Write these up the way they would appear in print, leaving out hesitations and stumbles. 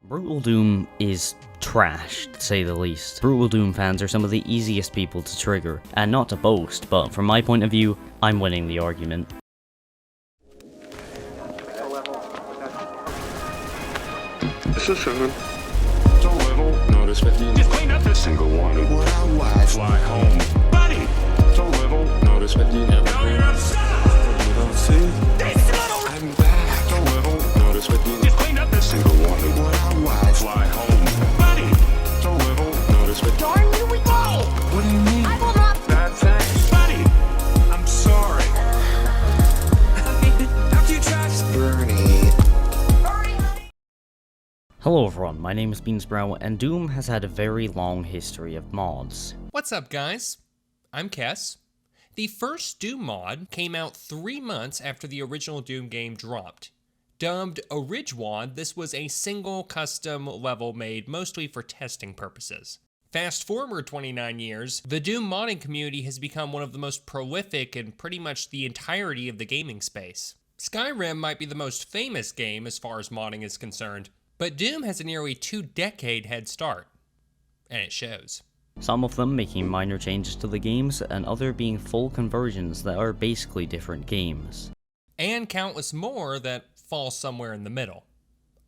Brutal Doom is trash, to say the least. Brutal Doom fans are some of the easiest people to trigger, and not to boast, but from my point of view, I'm winning the argument. This is Sherman. So little, notice 15. Just clean up this single one. What I watch. Fly home. Buddy! So little, notice 15. Now you're outside! You don't see? This little! I'm back. So little, notice 15. Just clean up this single one. What I watch. Fly home. Buddy! So little, notice 15. Darn you, we go! What do you mean? I will not. Bad thing. Buddy! I'm sorry. After you trust Bernie. Hello everyone, my name is beansprout, and Doom has had a very long history of mods. What's up, guys? I'm Kess. The first Doom mod came out 3 months after the original Doom game dropped. Dubbed Orijwad, this was a single custom level made mostly for testing purposes. Fast forward 29 years, the Doom modding community has become one of the most prolific in pretty much the entirety of the gaming space. Skyrim might be the most famous game as far as modding is concerned, but Doom has a nearly 2-decade head start, and it shows. Some of them making minor changes to the games, and other being full conversions that are basically different games. And countless more that fall somewhere in the middle.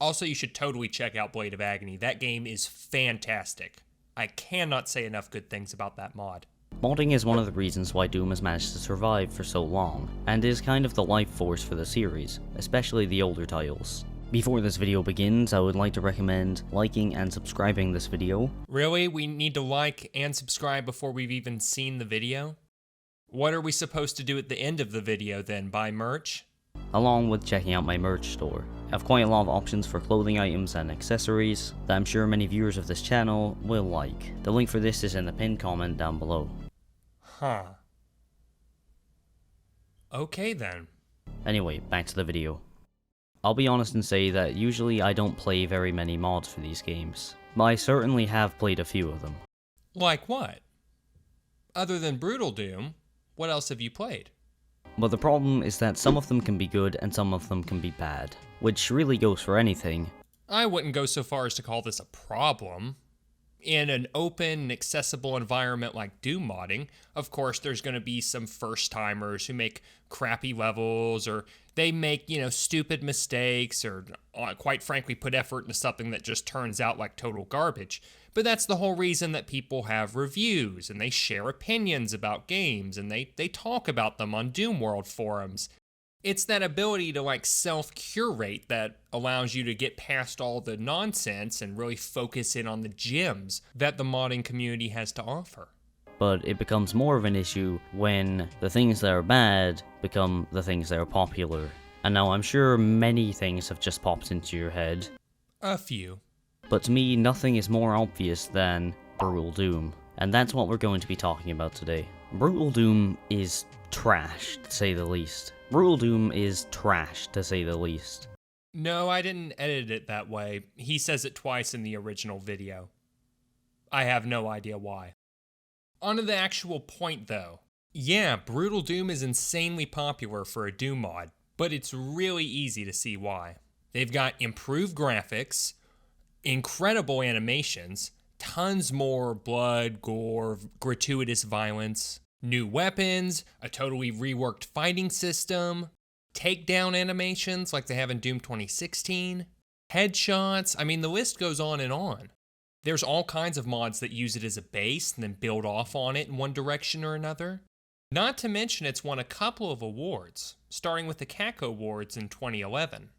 Also, you should totally check out Blade of Agony. That game is fantastic. I cannot say enough good things about that mod. Modding is one of the reasons why Doom has managed to survive for so long, and is kind of the life force for the series, especially the older titles. Before this video begins, I would like to recommend liking and subscribing this video. Really? We need to like and subscribe before we've even seen the video? What are we supposed to do at the end of the video then? Buy merch? Along with checking out my merch store. I have quite a lot of options for clothing items and accessories that I'm sure many viewers of this channel will like. The link for this is in the pinned comment down below. Huh. Okay then. Anyway, back to the video. I'll be honest and say that usually I don't play very many mods for these games, but I certainly have played a few of them. Like what? Other than Brutal Doom, what else have you played? But the problem is that some of them can be good and some of them can be bad, which really goes for anything. I wouldn't go so far as to call this a problem. In an open and accessible environment like Doom modding, of course there's going to be some first-timers who make crappy levels, or they make, stupid mistakes, or quite frankly put effort into something that just turns out like total garbage. But that's the whole reason that people have reviews, and they share opinions about games, and they talk about them on Doom World forums. It's that ability to self-curate that allows you to get past all the nonsense and really focus in on the gems that the modding community has to offer. But it becomes more of an issue when the things that are bad become the things that are popular. And now I'm sure many things have just popped into your head. A few. But to me, nothing is more obvious than Brutal Doom. And that's what we're going to be talking about today. Brutal Doom is trash, to say the least. Brutal Doom is trash, to say the least. No, I didn't edit it that way. He says it twice in the original video. I have no idea why. On to the actual point, though. Yeah, Brutal Doom is insanely popular for a Doom mod, but it's really easy to see why. They've got improved graphics, incredible animations, tons more blood, gore, gratuitous violence, new weapons, a totally reworked fighting system, takedown animations like they have in Doom 2016, headshots. I mean, the list goes on and on. There's all kinds of mods that use it as a base and then build off on it in one direction or another. Not to mention it's won a couple of awards, starting with the CAC Awards in 2011.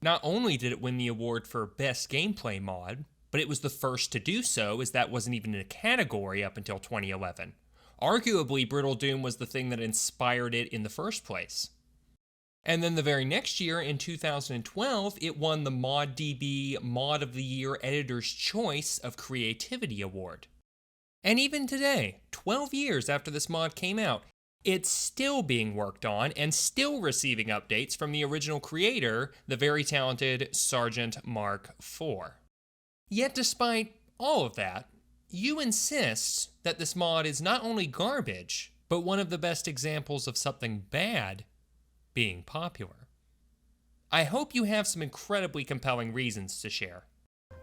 Not only did it win the award for Best Gameplay Mod, but it was the first to do so, as that wasn't even in a category up until 2011. Arguably, Brutal Doom was the thing that inspired it in the first place. And then the very next year, in 2012, it won the ModDB Mod of the Year Editor's Choice of Creativity Award. And even today, 12 years after this mod came out, it's still being worked on and still receiving updates from the original creator, the very talented Sergeant Mark IV. Yet despite all of that, you insist that this mod is not only garbage, but one of the best examples of something bad being popular. I hope you have some incredibly compelling reasons to share.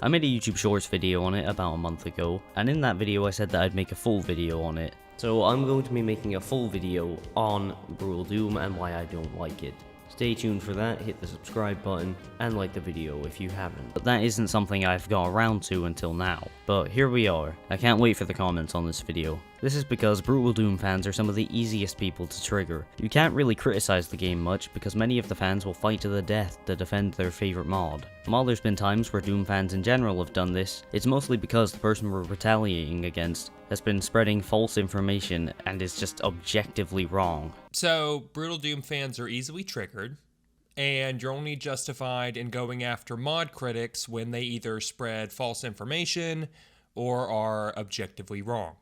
I made a YouTube Shorts video on it about a month ago, and in that video I said that I'd make a full video on it. So I'm going to be making a full video on Brutal Doom and why I don't like it. Stay tuned for that, hit the subscribe button, and like the video if you haven't. But that isn't something I've got around to until now. But here we are. I can't wait for the comments on this video. This is because Brutal Doom fans are some of the easiest people to trigger. You can't really criticize the game much because many of the fans will fight to the death to defend their favourite mod. While there's been times where Doom fans in general have done this, it's mostly because the person we're retaliating against has been spreading false information and is just objectively wrong. So, Brutal Doom fans are easily triggered, and you're only justified in going after mod critics when they either spread false information or are objectively wrong.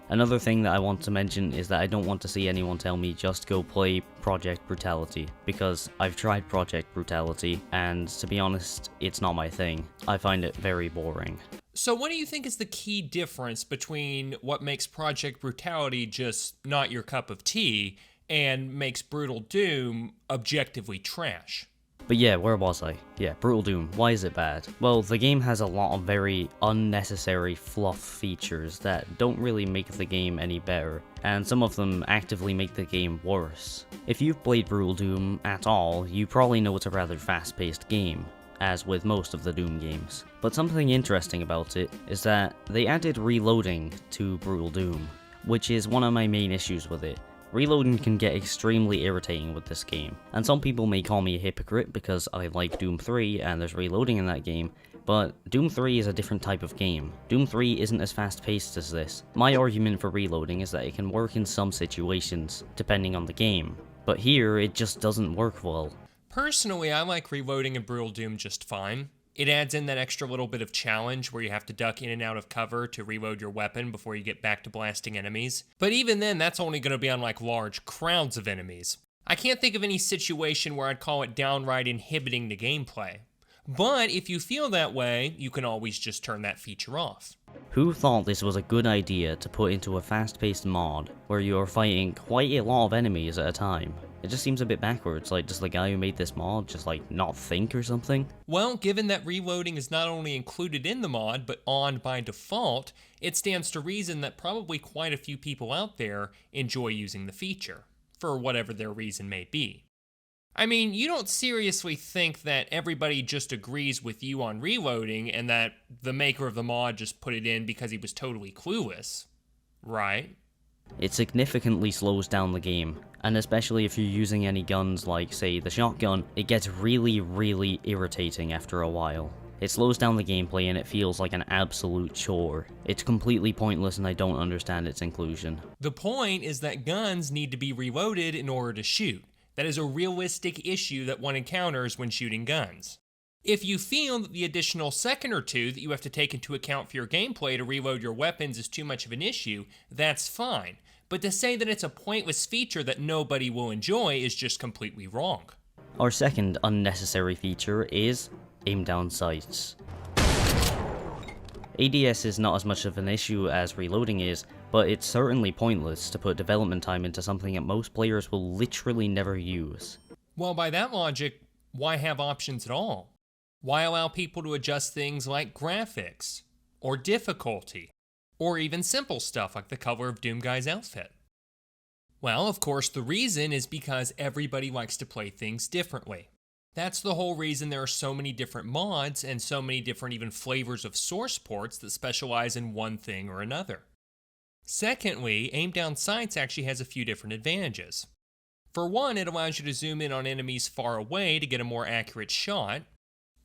Another thing that I want to mention is that I don't want to see anyone tell me just go play Project Brutality, because I've tried Project Brutality, and to be honest, it's not my thing. I find it very boring. So what do you think is the key difference between what makes Project Brutality just not your cup of tea and makes Brutal Doom objectively trash? But yeah, where was I? Yeah, Brutal Doom, why is it bad? Well, the game has a lot of very unnecessary fluff features that don't really make the game any better, and some of them actively make the game worse. If you've played Brutal Doom at all, you probably know it's a rather fast-paced game, as with most of the Doom games. But something interesting about it is that they added reloading to Brutal Doom, which is one of my main issues with it. Reloading can get extremely irritating with this game, and some people may call me a hypocrite because I like Doom 3 and there's reloading in that game, but Doom 3 is a different type of game. Doom 3 isn't as fast paced as this. My argument for reloading is that it can work in some situations, depending on the game, but here it just doesn't work well. Personally, I like reloading in Brutal Doom just fine. It adds in that extra little bit of challenge where you have to duck in and out of cover to reload your weapon before you get back to blasting enemies. But even then, that's only going to be on like large crowds of enemies. I can't think of any situation where I'd call it downright inhibiting the gameplay. But if you feel that way, you can always just turn that feature off. Who thought this was a good idea to put into a fast-paced mod where you are fighting quite a lot of enemies at a time? It just seems a bit backwards. Like, does the guy who made this mod just like not think or something? Well, given that reloading is not only included in the mod, but on by default, it stands to reason that probably quite a few people out there enjoy using the feature, for whatever their reason may be. I mean, you don't seriously think that everybody just agrees with you on reloading and that the maker of the mod just put it in because he was totally clueless, right? It significantly slows down the game, and especially if you're using any guns like, say, the shotgun, it gets really irritating after a while. It slows down the gameplay and it feels like an absolute chore. It's completely pointless and I don't understand its inclusion. The point is that guns need to be reloaded in order to shoot. That is a realistic issue that one encounters when shooting guns. If you feel that the additional second or two that you have to take into account for your gameplay to reload your weapons is too much of an issue, that's fine. But to say that it's a pointless feature that nobody will enjoy is just completely wrong. Our second unnecessary feature is aim down sights. ADS is not as much of an issue as reloading is, but it's certainly pointless to put development time into something that most players will literally never use. Well, by that logic, why have options at all? Why allow people to adjust things like graphics, or difficulty, or even simple stuff like the color of Doom Guy's outfit? Well, of course, the reason is because everybody likes to play things differently. That's the whole reason there are so many different mods and so many different even flavors of source ports that specialize in one thing or another. Secondly, aim down sights actually has a few different advantages. For one, it allows you to zoom in on enemies far away to get a more accurate shot,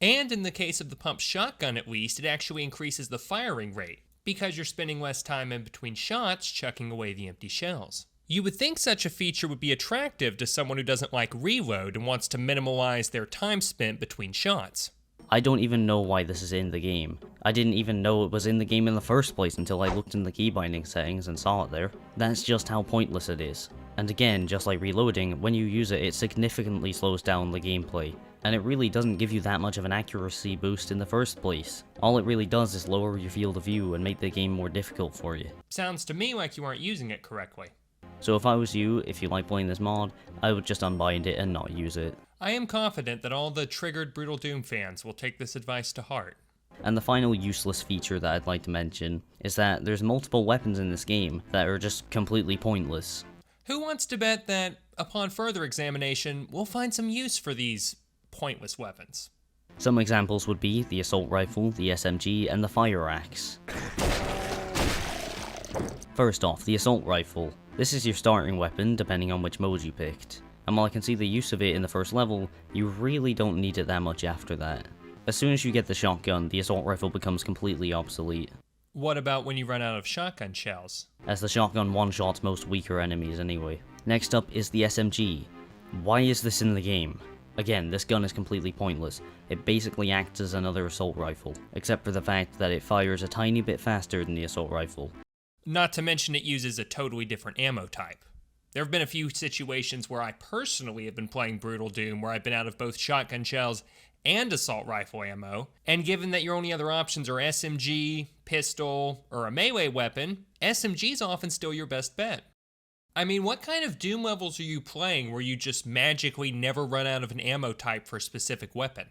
and in the case of the pump shotgun at least, it actually increases the firing rate, because you're spending less time in between shots chucking away the empty shells. You would think such a feature would be attractive to someone who doesn't like reload and wants to minimize their time spent between shots. I don't even know why this is in the game. I didn't even know it was in the game in the first place until I looked in the key binding settings and saw it there. That's just how pointless it is. And again, just like reloading, when you use it, it significantly slows down the gameplay. And it really doesn't give you that much of an accuracy boost in the first place. All it really does is lower your field of view and make the game more difficult for you. Sounds to me like you aren't using it correctly. So if I was you, if you like playing this mod, I would just unbind it and not use it. I am confident that all the triggered Brutal Doom fans will take this advice to heart. And the final useless feature that I'd like to mention is that there's multiple weapons in this game that are just completely pointless. Who wants to bet that, upon further examination, we'll find some use for these pointless weapons? Some examples would be the assault rifle, the SMG, and the fire axe. First off, the assault rifle. This is your starting weapon, depending on which mode you picked. And while I can see the use of it in the first level, you really don't need it that much after that. As soon as you get the shotgun, the assault rifle becomes completely obsolete. What about when you run out of shotgun shells? As the shotgun one-shots most weaker enemies anyway. Next up is the SMG. Why is this in the game? Again, this gun is completely pointless. It basically acts as another assault rifle, except for the fact that it fires a tiny bit faster than the assault rifle. Not to mention it uses a totally different ammo type. There have been a few situations where I personally have been playing Brutal Doom where I've been out of both shotgun shells and assault rifle ammo, and given that your only other options are SMG, pistol, or a melee weapon, SMG is often still your best bet. I mean, what kind of Doom levels are you playing where you just magically never run out of an ammo type for a specific weapon?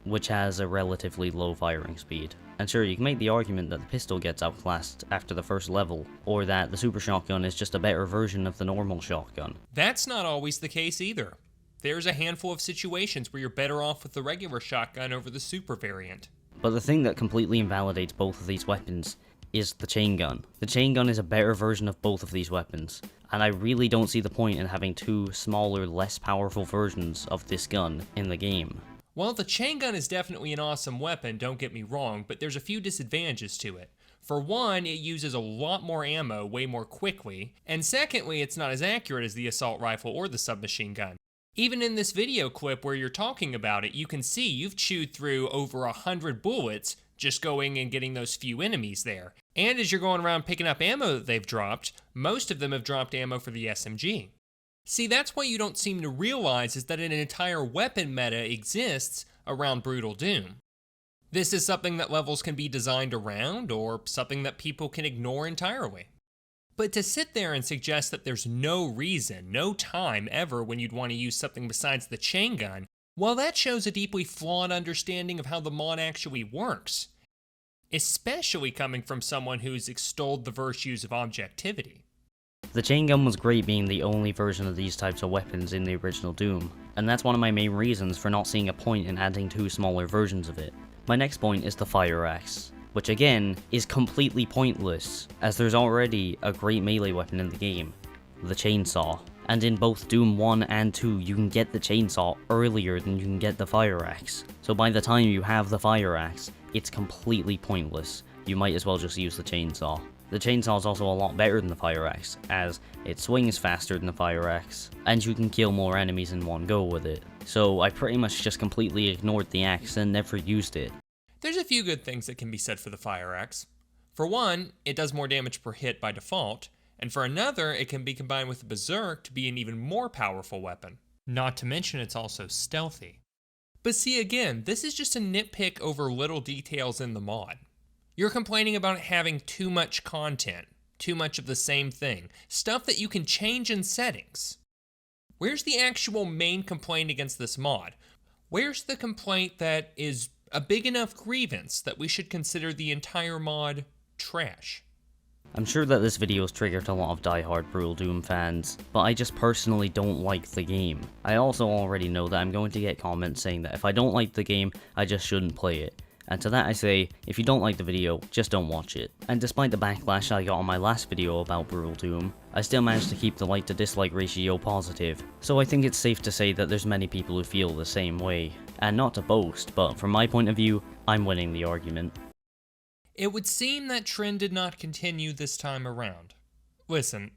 Which has a relatively low firing speed. And sure, you can make the argument that the pistol gets outclassed after the first level, or that the super shotgun is just a better version of the normal shotgun. That's not always the case either. There's a handful of situations where you're better off with the regular shotgun over the super variant. But the thing that completely invalidates both of these weapons is the chain gun. The chain gun is a better version of both of these weapons, and I really don't see the point in having two smaller, less powerful versions of this gun in the game. Well, the chain gun is definitely an awesome weapon, don't get me wrong, but there's a few disadvantages to it. For one, it uses a lot more ammo way more quickly, and secondly, it's not as accurate as the assault rifle or the submachine gun. Even in this video clip where you're talking about it, you can see you've chewed through over 100 bullets just going and getting those few enemies there. And as you're going around picking up ammo that they've dropped, most of them have dropped ammo for the SMG. See, that's what you don't seem to realize is that an entire weapon meta exists around Brutal Doom. This is something that levels can be designed around, or something that people can ignore entirely. But to sit there and suggest that there's no reason, no time ever when you'd want to use something besides the chain gun, well, that shows a deeply flawed understanding of how the mod actually works. Especially coming from someone who's extolled the virtues of objectivity. The chain gun was great being the only version of these types of weapons in the original Doom, and that's one of my main reasons for not seeing a point in adding two smaller versions of it. My next point is the fire axe, which again is completely pointless, as there's already a great melee weapon in the game, the chainsaw. And in both Doom 1 and 2, you can get the chainsaw earlier than you can get the fire axe. So by the time you have the fire axe, it's completely pointless. You might as well just use the chainsaw. The chainsaw is also a lot better than the fire axe, as it swings faster than the fire axe, and you can kill more enemies in one go with it. So I pretty much just completely ignored the axe and never used it. There's a few good things that can be said for the fire axe. For one, it does more damage per hit by default, and for another, it can be combined with the Berserk to be an even more powerful weapon. Not to mention it's also stealthy. But see again, this is just a nitpick over little details in the mod. You're complaining about having too much content, too much of the same thing, stuff that you can change in settings. Where's the actual main complaint against this mod? Where's the complaint that is a big enough grievance that we should consider the entire mod trash? I'm sure that this video has triggered a lot of die-hard Brutal Doom fans, but I just personally don't like the game. I also already know that I'm going to get comments saying that if I don't like the game, I just shouldn't play it. And to that I say, if you don't like the video, just don't watch it. And despite the backlash I got on my last video about Brutal Doom, I still managed to keep the like to dislike ratio positive. So I think it's safe to say that there's many people who feel the same way. And not to boast, but from my point of view, I'm winning the argument. It would seem that trend did not continue this time around. Listen,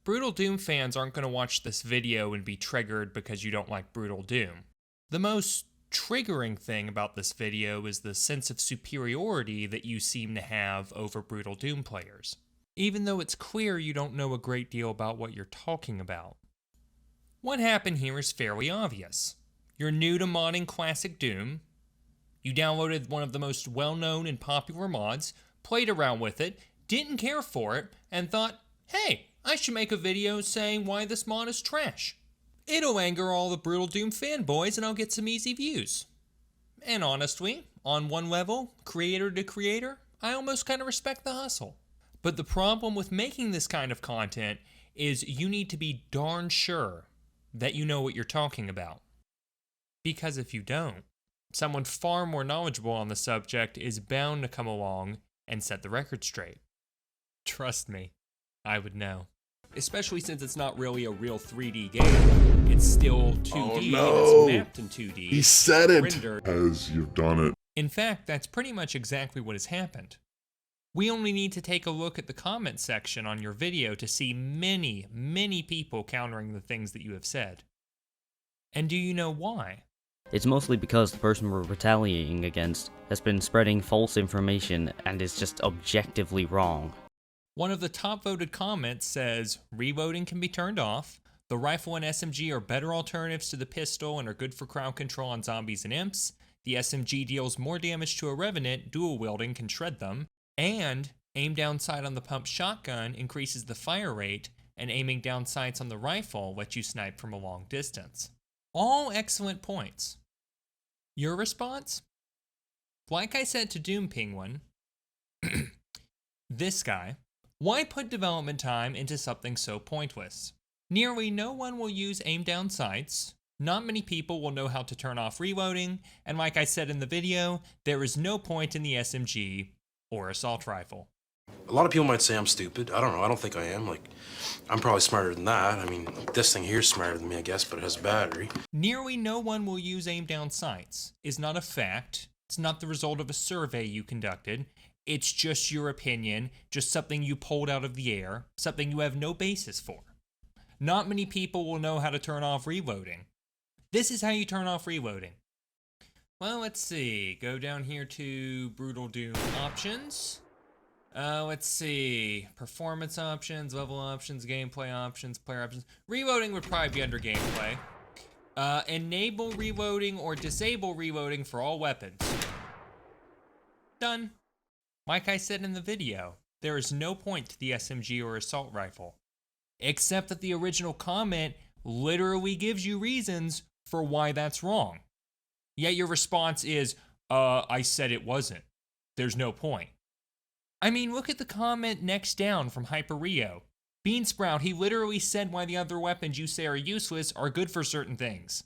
Brutal Doom fans aren't going to watch this video and be triggered because you don't like Brutal Doom. The most triggering thing about this video is the sense of superiority that you seem to have over Brutal Doom players, even though it's clear you don't know a great deal about what you're talking about. What happened here is fairly obvious. You're new to modding classic Doom. You downloaded one of the most well-known and popular mods, played around with it, didn't care for it, and thought, hey, I should make a video saying why this mod is trash. It'll anger all the Brutal Doom fanboys and I'll get some easy views. And honestly, on one level, creator to creator, I almost kind of respect the hustle. But the problem with making this kind of content is you need to be darn sure that you know what you're talking about. Because if you don't, someone far more knowledgeable on the subject is bound to come along and set the record straight. Trust me, I would know. Especially since it's not really a real 3D game. It's still 2D and it's mapped in 2D. He said it! Rendered. As you've done it. In fact, that's pretty much exactly what has happened. We only need to take a look at the comment section on your video to see many, many people countering the things that you have said. And do you know why? It's mostly because the person we're retaliating against has been spreading false information and is just objectively wrong. One of the top voted comments says, reloading can be turned off, the rifle and SMG are better alternatives to the pistol and are good for crowd control on zombies and imps, the SMG deals more damage to a revenant, dual wielding can shred them, and aim down sight on the pump shotgun increases the fire rate, and aiming down sights on the rifle lets you snipe from a long distance. All excellent points. Your response? Like I said to Doom Penguin, this guy, why put development time into something so pointless? Nearly no one will use aim down sights, not many people will know how to turn off reloading, and like I said in the video, there is no point in the SMG or assault rifle. A lot of people might say I'm stupid. I don't know. I don't think I am. I'm probably smarter than that. I mean, this thing here is smarter than me, I guess, but it has a battery. Nearly no one will use aim down sights is not a fact. It's not the result of a survey you conducted. It's just your opinion, just something you pulled out of the air, something you have no basis for. Not many people will know how to turn off reloading. This is how you turn off reloading. Well, let's see. Go down here to Brutal Doom options. Let's see. Performance options, level options, gameplay options, player options. Reloading would probably be under gameplay. Enable reloading or disable reloading for all weapons. Done. Like I said in the video, there is no point to the SMG or assault rifle. Except that the original comment literally gives you reasons for why that's wrong. Yet your response is, I said it wasn't. There's no point. I mean, look at the comment next down from Hyper-Rio. Beansprout, he literally said why the other weapons you say are useless are good for certain things.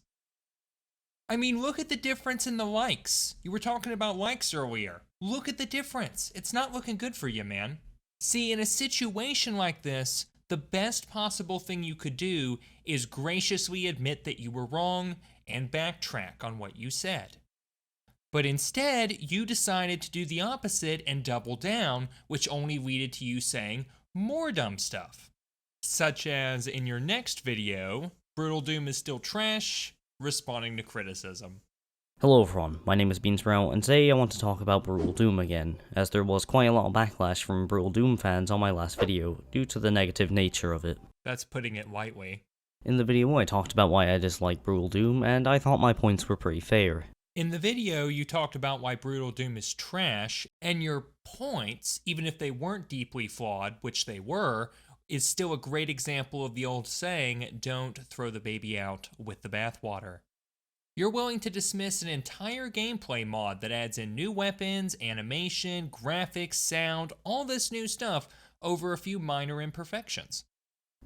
I mean, look at the difference in the likes. You were talking about likes earlier. Look at the difference. It's not looking good for you, man. See, in a situation like this, the best possible thing you could do is graciously admit that you were wrong and backtrack on what you said. But instead, you decided to do the opposite and double down, which only led to you saying more dumb stuff. Such as in your next video, Brutal Doom is still trash, responding to criticism. Hello everyone, my name is beansprout, and today I want to talk about Brutal Doom again, as there was quite a lot of backlash from Brutal Doom fans on my last video, due to the negative nature of it. That's putting it lightly. In the video I talked about why I dislike Brutal Doom, and I thought my points were pretty fair. In the video, you talked about why Brutal Doom is trash, and your points, even if they weren't deeply flawed, which they were, is still a great example of the old saying, don't throw the baby out with the bathwater. You're willing to dismiss an entire gameplay mod that adds in new weapons, animation, graphics, sound, all this new stuff over a few minor imperfections.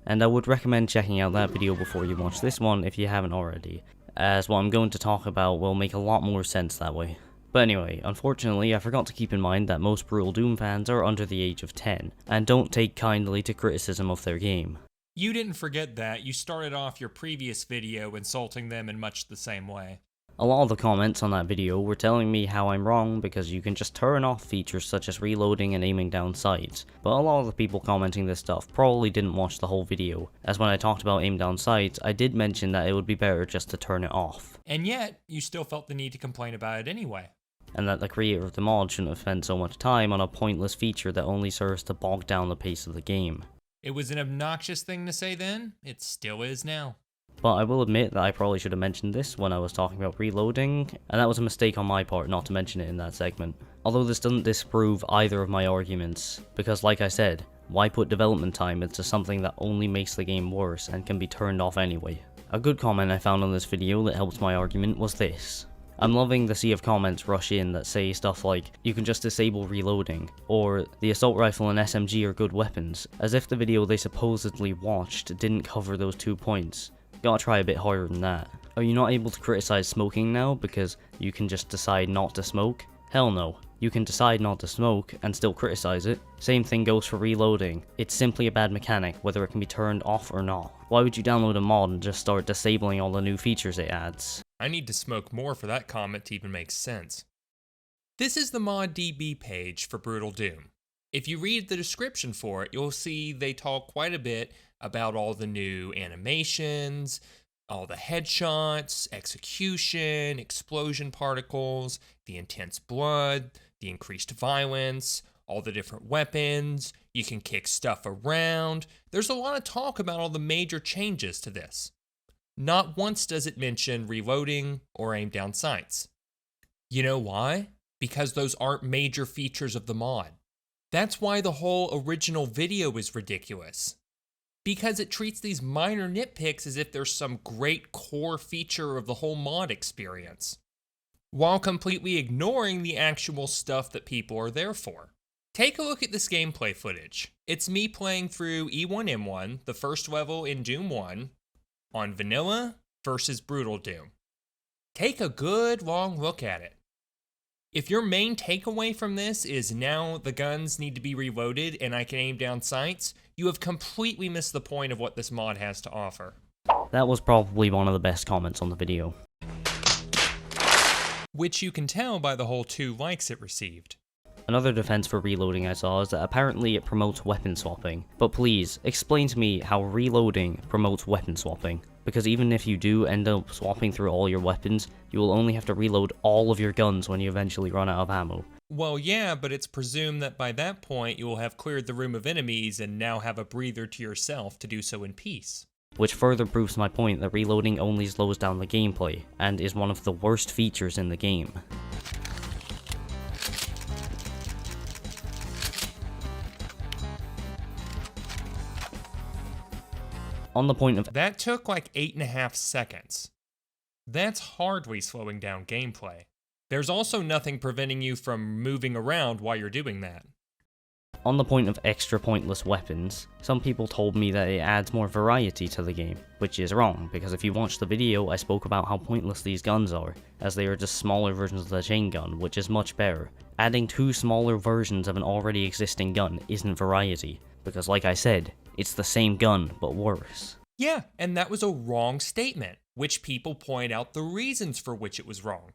And I would recommend checking out that video before you watch this one if you haven't already, as what I'm going to talk about will make a lot more sense that way. But anyway, unfortunately I forgot to keep in mind that most Brutal Doom fans are under the age of 10, and don't take kindly to criticism of their game. You didn't forget that. You started off your previous video insulting them in much the same way. A lot of the comments on that video were telling me how I'm wrong because you can just turn off features such as reloading and aiming down sights, but a lot of the people commenting this stuff probably didn't watch the whole video, as when I talked about aim down sights, I did mention that it would be better just to turn it off. And yet, you still felt the need to complain about it anyway. And that the creator of the mod shouldn't have spent so much time on a pointless feature that only serves to bog down the pace of the game. It was an obnoxious thing to say then, it still is now. But I will admit that I probably should have mentioned this when I was talking about reloading, and that was a mistake on my part not to mention it in that segment. Although this doesn't disprove either of my arguments, because like I said, why put development time into something that only makes the game worse and can be turned off anyway? A good comment I found on this video that helps my argument was this. I'm loving the sea of comments rush in that say stuff like, you can just disable reloading, or the assault rifle and SMG are good weapons, as if the video they supposedly watched didn't cover those 2 points. Gotta try a bit harder than that. Are you not able to criticize smoking now because you can just decide not to smoke? Hell no. You can decide not to smoke and still criticize it. Same thing goes for reloading. It's simply a bad mechanic, whether it can be turned off or not. Why would you download a mod and just start disabling all the new features it adds? I need to smoke more for that comment to even make sense. This is the ModDB page for Brutal Doom. If you read the description for it, you'll see they talk quite a bit about all the new animations, all the headshots, execution, explosion particles, the intense blood, the increased violence, all the different weapons, you can kick stuff around. There's a lot of talk about all the major changes to this. Not once does it mention reloading or aim down sights. You know why? Because those aren't major features of the mod. That's why the whole original video is ridiculous. Because it treats these minor nitpicks as if they're some great core feature of the whole mod experience, while completely ignoring the actual stuff that people are there for. Take a look at this gameplay footage. It's me playing through E1M1, the first level in Doom 1, on Vanilla versus Brutal Doom. Take a good long look at it. If your main takeaway from this is now the guns need to be reloaded and I can aim down sights, you have completely missed the point of what this mod has to offer. That was probably one of the best comments on the video. Which you can tell by the whole 2 likes it received. Another defense for reloading I saw is that apparently it promotes weapon swapping. But please, explain to me how reloading promotes weapon swapping. Because even if you do end up swapping through all your weapons, you will only have to reload all of your guns when you eventually run out of ammo. Well, yeah, but it's presumed that by that point you will have cleared the room of enemies and now have a breather to yourself to do so in peace. Which further proves my point that reloading only slows down the gameplay, and is one of the worst features in the game. On the point of That took like 8.5 seconds. That's hardly slowing down gameplay. There's also nothing preventing you from moving around while you're doing that. On the point of extra pointless weapons, some people told me that it adds more variety to the game, which is wrong, because if you watch the video I spoke about how pointless these guns are, as they are just smaller versions of the chain gun, which is much better. Adding 2 smaller versions of an already existing gun isn't variety, because like I said, it's the same gun, but worse. Yeah, and that was a wrong statement, which people point out the reasons for which it was wrong.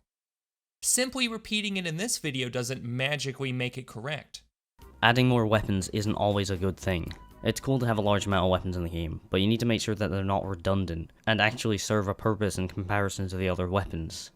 Simply repeating it in this video doesn't magically make it correct. Adding more weapons isn't always a good thing. It's cool to have a large amount of weapons in the game, but you need to make sure that they're not redundant, and actually serve a purpose in comparison to the other weapons.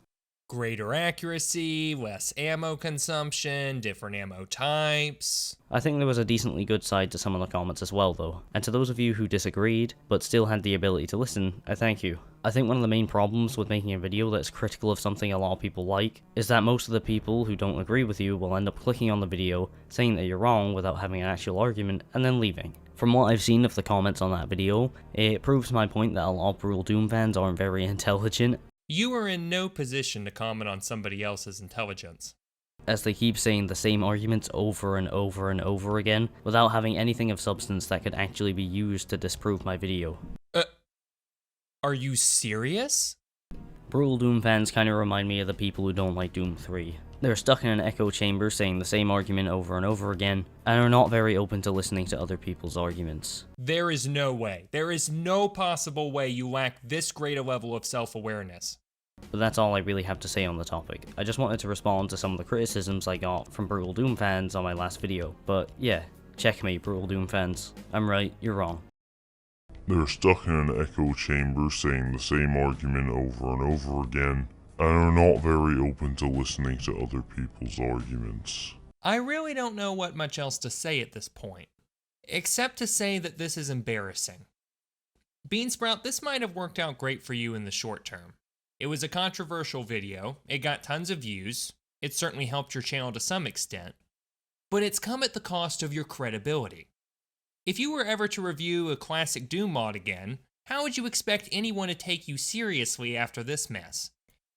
Greater accuracy, less ammo consumption, different ammo types. I think there was a decently good side to some of the comments as well though, and to those of you who disagreed, but still had the ability to listen, I thank you. I think one of the main problems with making a video that's critical of something a lot of people like, is that most of the people who don't agree with you will end up clicking on the video, saying that you're wrong without having an actual argument, and then leaving. From what I've seen of the comments on that video, it proves my point that a lot of Brutal Doom fans aren't very intelligent. You are in no position to comment on somebody else's intelligence, as they keep saying the same arguments over and over and over again, without having anything of substance that could actually be used to disprove my video. Are you serious? Brutal Doom fans kinda remind me of the people who don't like Doom 3. They're stuck in an echo chamber saying the same argument over and over again, and are not very open to listening to other people's arguments. There is no way. There is no possible way you lack this great a level of self-awareness. But that's all I really have to say on the topic. I just wanted to respond to some of the criticisms I got from Brutal Doom fans on my last video. But yeah, checkmate Brutal Doom fans. I'm right, you're wrong. They're stuck in an echo chamber saying the same argument over and over again, and are not very open to listening to other people's arguments. I really don't know what much else to say at this point, except to say that this is embarrassing. Beansprout, this might have worked out great for you in the short term. It was a controversial video, it got tons of views, it certainly helped your channel to some extent, but it's come at the cost of your credibility. If you were ever to review a classic Doom mod again, how would you expect anyone to take you seriously after this mess?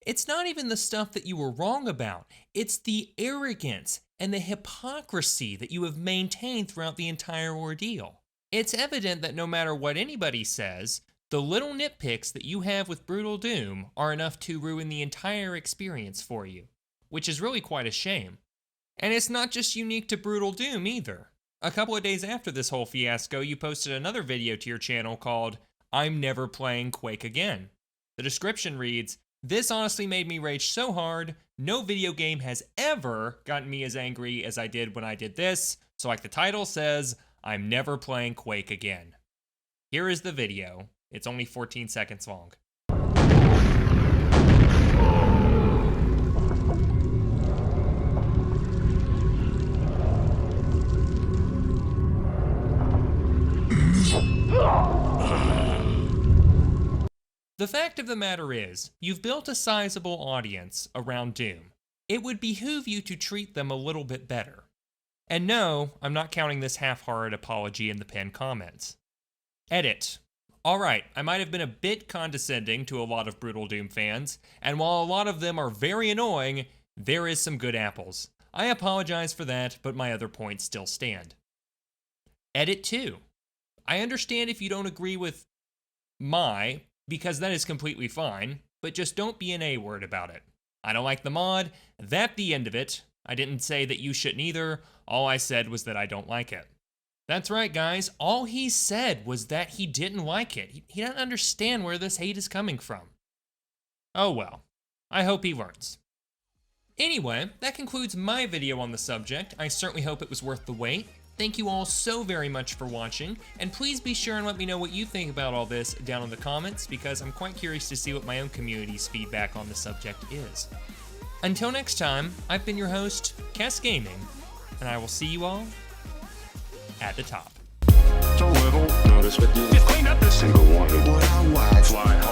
It's not even the stuff that you were wrong about. It's the arrogance and the hypocrisy that you have maintained throughout the entire ordeal. It's evident that no matter what anybody says, the little nitpicks that you have with Brutal Doom are enough to ruin the entire experience for you, which is really quite a shame. And it's not just unique to Brutal Doom either. A couple of days after this whole fiasco, you posted another video to your channel called, "I'm never playing Quake again." The description reads, "This honestly made me rage so hard, no video game has ever gotten me as angry as I did when I did this, so like the title says, I'm never playing Quake again." Here is the video. It's only 14 seconds long. The fact of the matter is, you've built a sizable audience around Doom. It would behoove you to treat them a little bit better. And no, I'm not counting this half-hearted apology in the pinned comments. Edit. Alright, I might have been a bit condescending to a lot of Brutal Doom fans, and while a lot of them are very annoying, there is some good apples. I apologize for that, but my other points still stand. Edit 2. I understand if you don't agree with because that is completely fine, but just don't be an A-word about it. I don't like the mod, that's the end of it. I didn't say that you shouldn't either, all I said was that I don't like it. That's right, guys, all he said was that he didn't like it. He doesn't understand where this hate is coming from. Oh well, I hope he learns. Anyway, that concludes my video on the subject. I certainly hope it was worth the wait. Thank you all so very much for watching, and please be sure and let me know what you think about all this down in the comments, because I'm quite curious to see what my own community's feedback on the subject is. Until next time, I've been your host, Kess Gaming, and I will see you all at the top. So little, notice what you just clean up this single one. What I watch. Fly